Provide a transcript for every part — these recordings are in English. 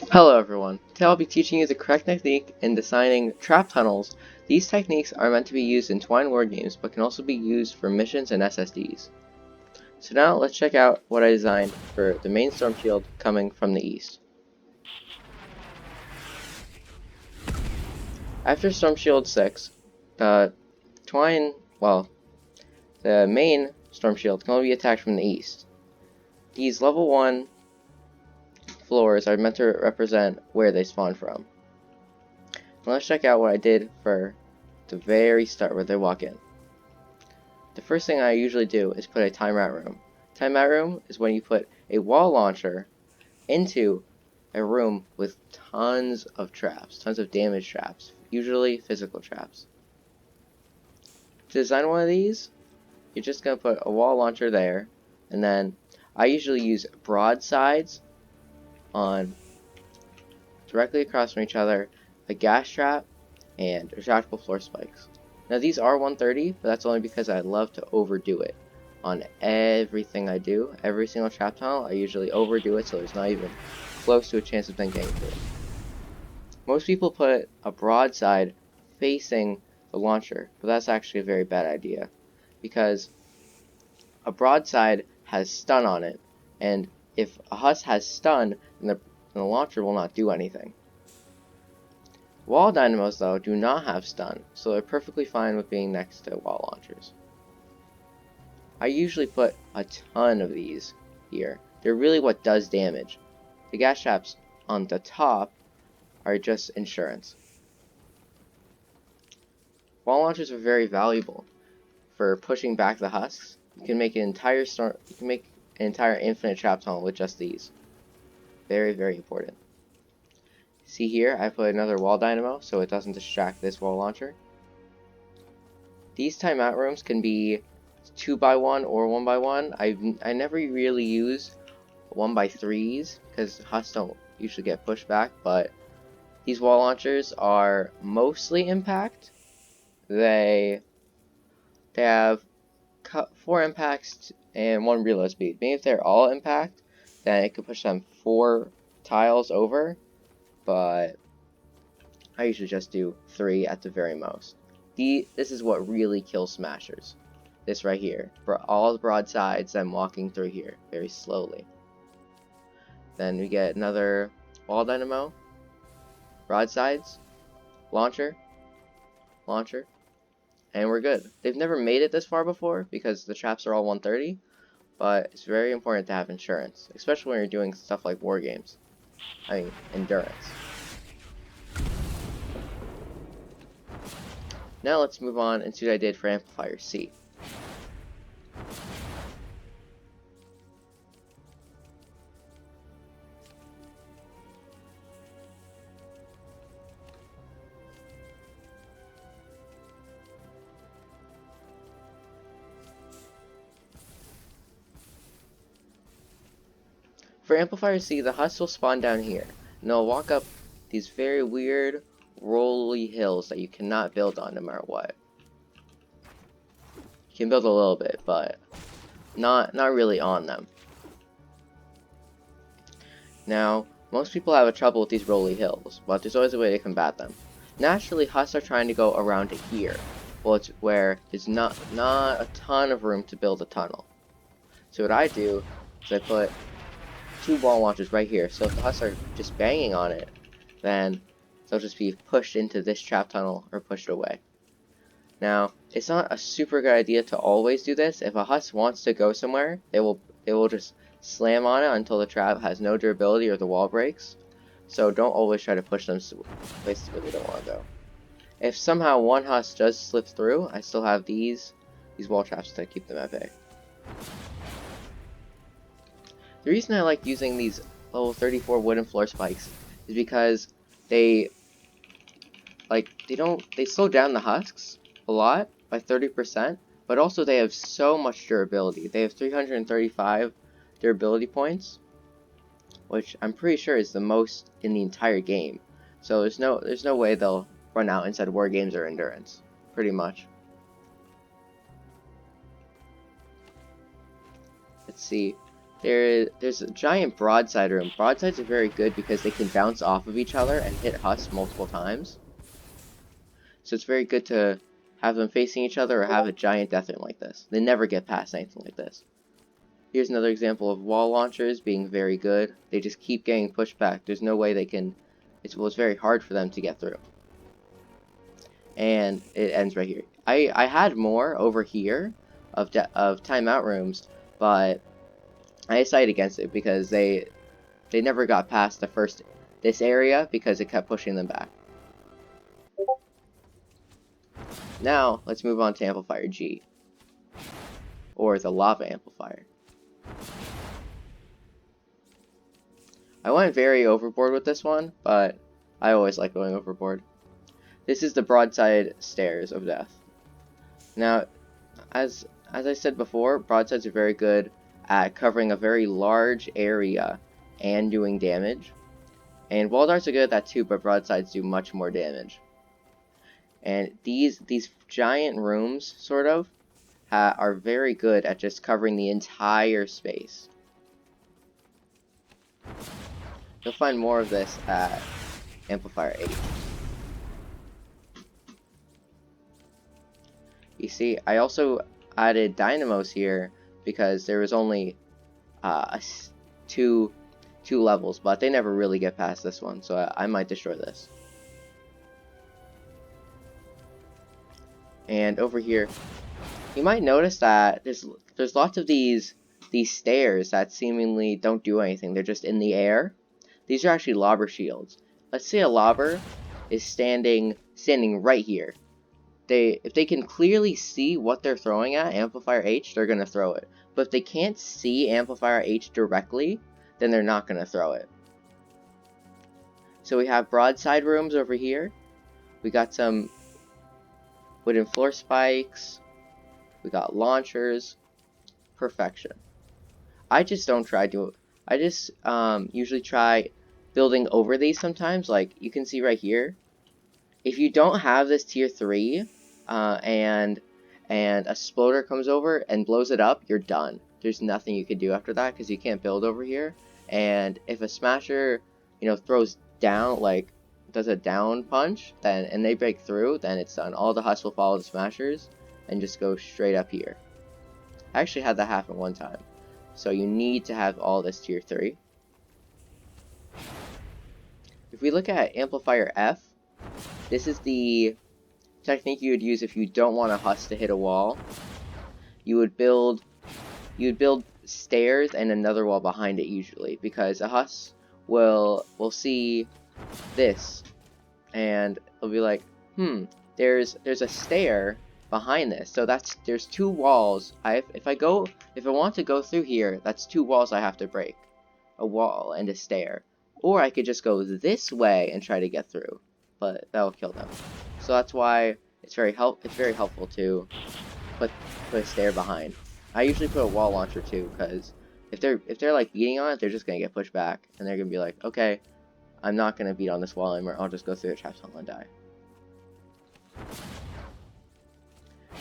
Hello everyone, today I'll be teaching you the correct technique in designing trap tunnels. These techniques are meant to be used in Twine Wargames, but can also be used for missions and SSDs. So now let's check out what I designed for the main storm shield coming from the east. After Storm Shield 6, the the main storm shield can only be attacked from the east. These level 1 floors are meant to represent where they spawn from. Now let's check out what I did for the very start where they walk in. The first thing I usually do is put a timeout room. Timeout room is when you put a wall launcher into a room with tons of traps, tons of damage traps, usually physical traps. To design one of these, you're just going to put a wall launcher there, and then I usually use broadsides on directly across from each other, a gas trap, and retractable floor spikes. Now these are 130, but that's only because I love to overdo it. On everything I do, every single trap tunnel, I usually overdo it so there's not even close to a chance of them getting through. Most people put a broadside facing the launcher, but that's actually a very bad idea, because a broadside has stun on it, and if a husk has stun, then the launcher will not do anything. Wall dynamos, though, do not have stun, so they're perfectly fine with being next to wall launchers. I usually put a ton of these here. They're really what does damage. The gas traps on the top are just insurance. Wall launchers are very valuable for pushing back the husks. You can make an entire infinite trap tunnel with just these. Very, very important. See here, I put another wall dynamo so it doesn't distract this wall launcher. These timeout rooms can be 2x1 or 1x1. I never really use 1x3s because husks don't usually get pushed back, but these wall launchers are mostly impact. They have 4 impacts and 1 reload speed. Maybe if they're all impact, then it could push them 4 tiles over, but I usually just do 3 at the very most. This is what really kills smashers. This right here. For all the broadsides, I'm walking through here very slowly. Then we get another wall dynamo, broadsides, launcher, and we're good. They've never made it this far before because the traps are all 130, but it's very important to have insurance, especially when you're doing stuff like Wargames. I mean, endurance. Now let's move on and see what I did for Amplifier C. For Amplifier C, the husks will spawn down here, and they'll walk up these very weird, rolly hills that you cannot build on no matter what. You can build a little bit, but not really on them. Now, most people have a trouble with these rolly hills, but there's always a way to combat them. Naturally, husks are trying to go around to here, well, it's where there's not a ton of room to build a tunnel. So what I do is I put 2 wall launchers right here, so if the husks are just banging on it, then they'll just be pushed into this trap tunnel or pushed away. Now, it's not a super good idea to always do this. If a husk wants to go somewhere, it will just slam on it until the trap has no durability or the wall breaks. So don't always try to push them to places where they don't want to go. If somehow one husk does slip through, I still have these wall traps to keep them at bay. The reason I like using these level 34 wooden floor spikes is because they slow down the husks a lot by 30%, but also they have so much durability. They have 335 durability points, which I'm pretty sure is the most in the entire game. So there's no way they'll run out inside Wargames or Endurance, pretty much. Let's see. There's a giant broadside room. Broadsides are very good because they can bounce off of each other and hit Hus multiple times. So it's very good to have them facing each other or have a giant death room like this. They never get past anything like this. Here's another example of wall launchers being very good. They just keep getting pushed back. There's no way they can... It's very hard for them to get through. And it ends right here. I had more over here of timeout rooms, but I decided against it because they never got past this area because it kept pushing them back. Now, let's move on to Amplifier G, or the Lava Amplifier. I went very overboard with this one, but I always like going overboard. This is the broadside stairs of death. Now, as I said before, broadsides are very good at covering a very large area and doing damage. And wall darts are good at that too, but broadsides do much more damage. And these giant rooms, sort of, are very good at just covering the entire space. You'll find more of this at Amplifier 8. You see, I also added dynamos here because there was only two levels, but they never really get past this one, so I might destroy this. And over here, you might notice that there's lots of these stairs that seemingly don't do anything. They're just in the air. These are actually lobber shields. Let's say a lobber is standing right here. If they can clearly see what they're throwing at Amplifier H, they're gonna throw it. But if they can't see Amplifier H directly, then they're not gonna throw it. So we have broadside rooms over here. We got some wooden floor spikes. We got launchers. Perfection. I just don't try to. I just usually try building over these sometimes. Like you can see right here. If you don't have this tier 3 and a sploder comes over and blows it up, you're done. There's nothing you can do after that because you can't build over here. And if a smasher, throws down, like does a down punch, and they break through, then it's done. All the Hus will follow the smashers and just go straight up here. I actually had that happen one time. So you need to have all this tier 3. If we look at Amplifier F, this is the technique you would use if you don't want a Hus to hit a wall. You would build stairs and another wall behind it usually, because a Hus will see this and it'll be like, there's a stair behind this, so there's 2 walls. If I want to go through here, that's 2 walls I have to break, a wall and a stair. Or I could just go this way and try to get through, but that will kill them. So that's why it's very helpful to put a stair behind. I usually put a wall launcher too, because if they're like beating on it, they're just gonna get pushed back, and they're gonna be like, okay, I'm not gonna beat on this wall anymore. I'll just go through the trap tunnel and die.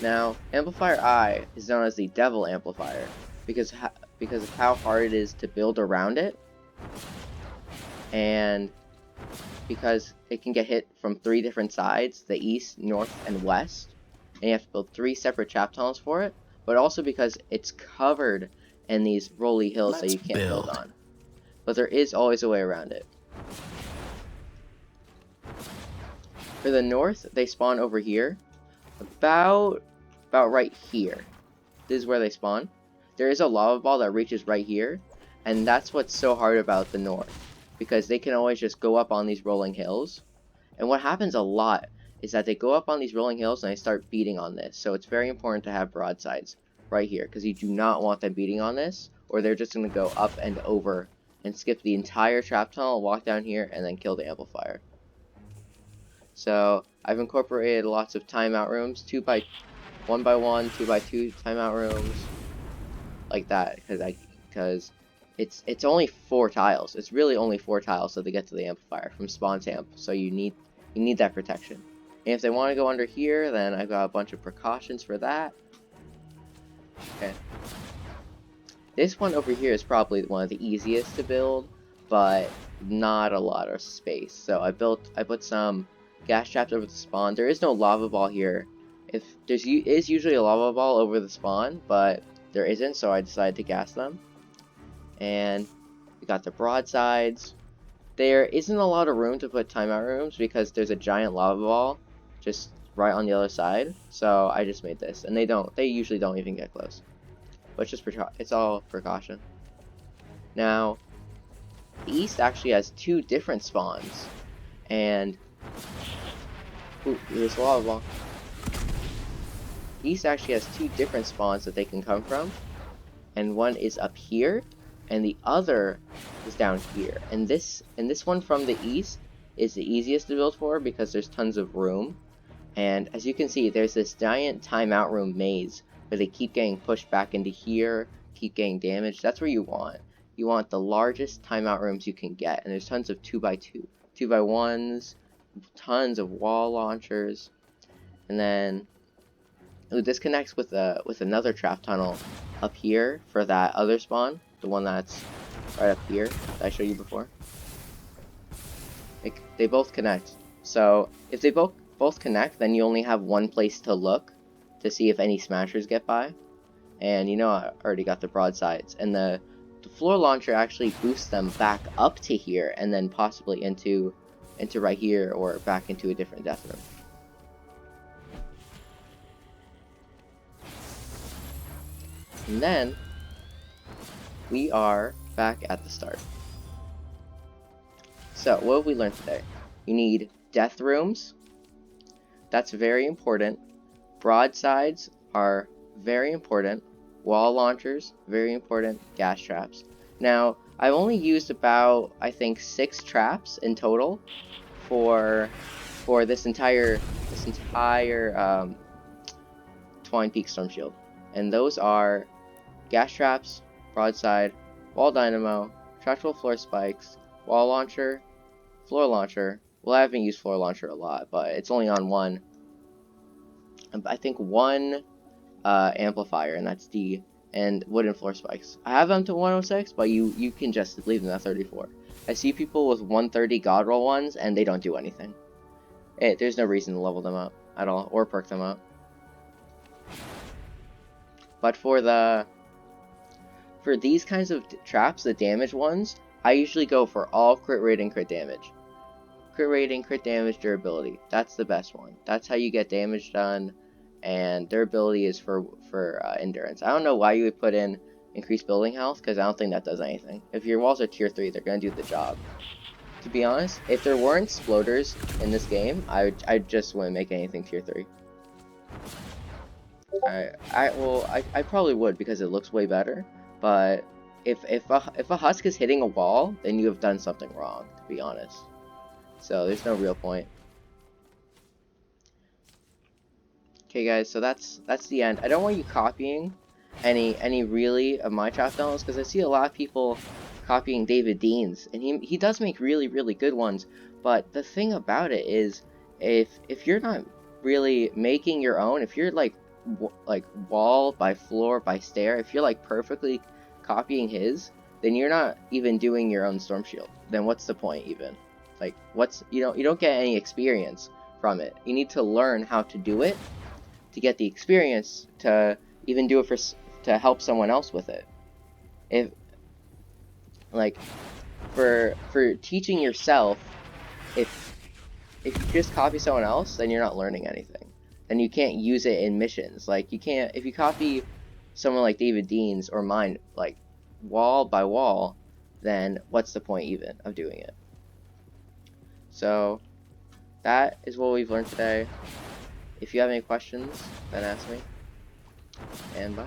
Now, Amplifier I is known as the Devil Amplifier because of how hard it is to build around it, and because it can get hit from 3 different sides, the east, north, and west, and you have to build 3 separate trap tunnels for it, but also because it's covered in these rolly hills that you can't build on. But there is always a way around it. For the north, they spawn over here, about right here. This is where they spawn. There is a lava ball that reaches right here, and that's what's so hard about the north, because they can always just go up on these rolling hills. And what happens a lot is that they go up on these rolling hills and they start beating on this. So it's very important to have broadsides right here, because you do not want them beating on this, or they're just going to go up and over and skip the entire trap tunnel, walk down here, and then kill the amplifier. So I've incorporated lots of timeout rooms, 1 by 1, 2 by 2 timeout rooms, like that, because it's only 4 tiles. It's really only 4 tiles so they get to the amplifier from spawn to amp. So you need that protection. And if they want to go under here, then I've got a bunch of precautions for that. Okay. This one over here is probably one of the easiest to build, but not a lot of space. So I put some gas traps over the spawn. There is no lava ball here. If there's is usually a lava ball over the spawn, but there isn't, so I decided to gas them. And we got the broadsides. There isn't a lot of room to put timeout rooms because there's a giant lava ball just right on the other side. So I just made this, and they usually don't even get close. But it's all precaution. Now, the east actually has two different spawns, and ooh, there's a lava ball. The east actually has two different spawns that they can come from, and one is up here, and the other is down here. And this one from the east is the easiest to build for because there's tons of room. And as you can see, there's this giant timeout room maze where they keep getting pushed back into here, keep getting damaged. That's where you want. You want the largest timeout rooms you can get, and there's tons of 2x2, 2x1s, tons of wall launchers, and then this connects with another trap tunnel up here for that other spawn, the one that's right up here that I showed you before. They both connect. So if they both connect, then you only have one place to look to see if any smashers get by. And you know I already got the broadsides, and the floor launcher actually boosts them back up to here, and then possibly into right here, or back into a different death room. And then we are back at the start. So what have we learned today? You need death rooms. That's very important. Broadsides are very important. Wall launchers, very important. Gas traps. Now, I've only used about, I think, 6 traps in total for this entire Twine Peak Storm Shield, and those are gas traps, broadside, wall dynamo, tractable floor spikes, wall launcher, floor launcher. Well, I haven't used floor launcher a lot, but it's only on one. I think one amplifier, and that's D, and wooden floor spikes. I have them to 106, but you can just leave them at 34. I see people with 130 god roll ones, and they don't do anything. There's no reason to level them up at all, or perk them up. But for these kinds of traps, the damage ones, I usually go for all crit rate and crit damage. Crit rating, crit damage, durability. That's the best one. That's how you get damage done, and durability is for endurance. I don't know why you would put in increased building health, because I don't think that does anything. If your walls are tier 3, they're going to do the job. To be honest, if there weren't exploders in this game, I just wouldn't make anything tier 3. I probably would, because it looks way better, but if a husk is hitting a wall, then you have done something wrong, to be honest. So there's no real point. Okay guys, so that's the end. I don't want you copying any really of my trap downloads, because I see a lot of people copying David Dean's, and he does make really good ones. But the thing about it is, if you're not really making your own, if you're like wall by floor by stair, if you're like perfectly copying his, then you're not even doing your own storm shield. Then what's the point even? Like, you don't get any experience from it. You need to learn how to do it to get the experience to even do it to help someone else with it. If like for teaching yourself, if you just copy someone else, then you're not learning anything. Then you can't use it in missions. Like, you can't, if you copy someone like David Dean's or mine, like wall by wall, then what's the point even of doing it? So that is what we've learned today. If you have any questions, then ask me. And bye.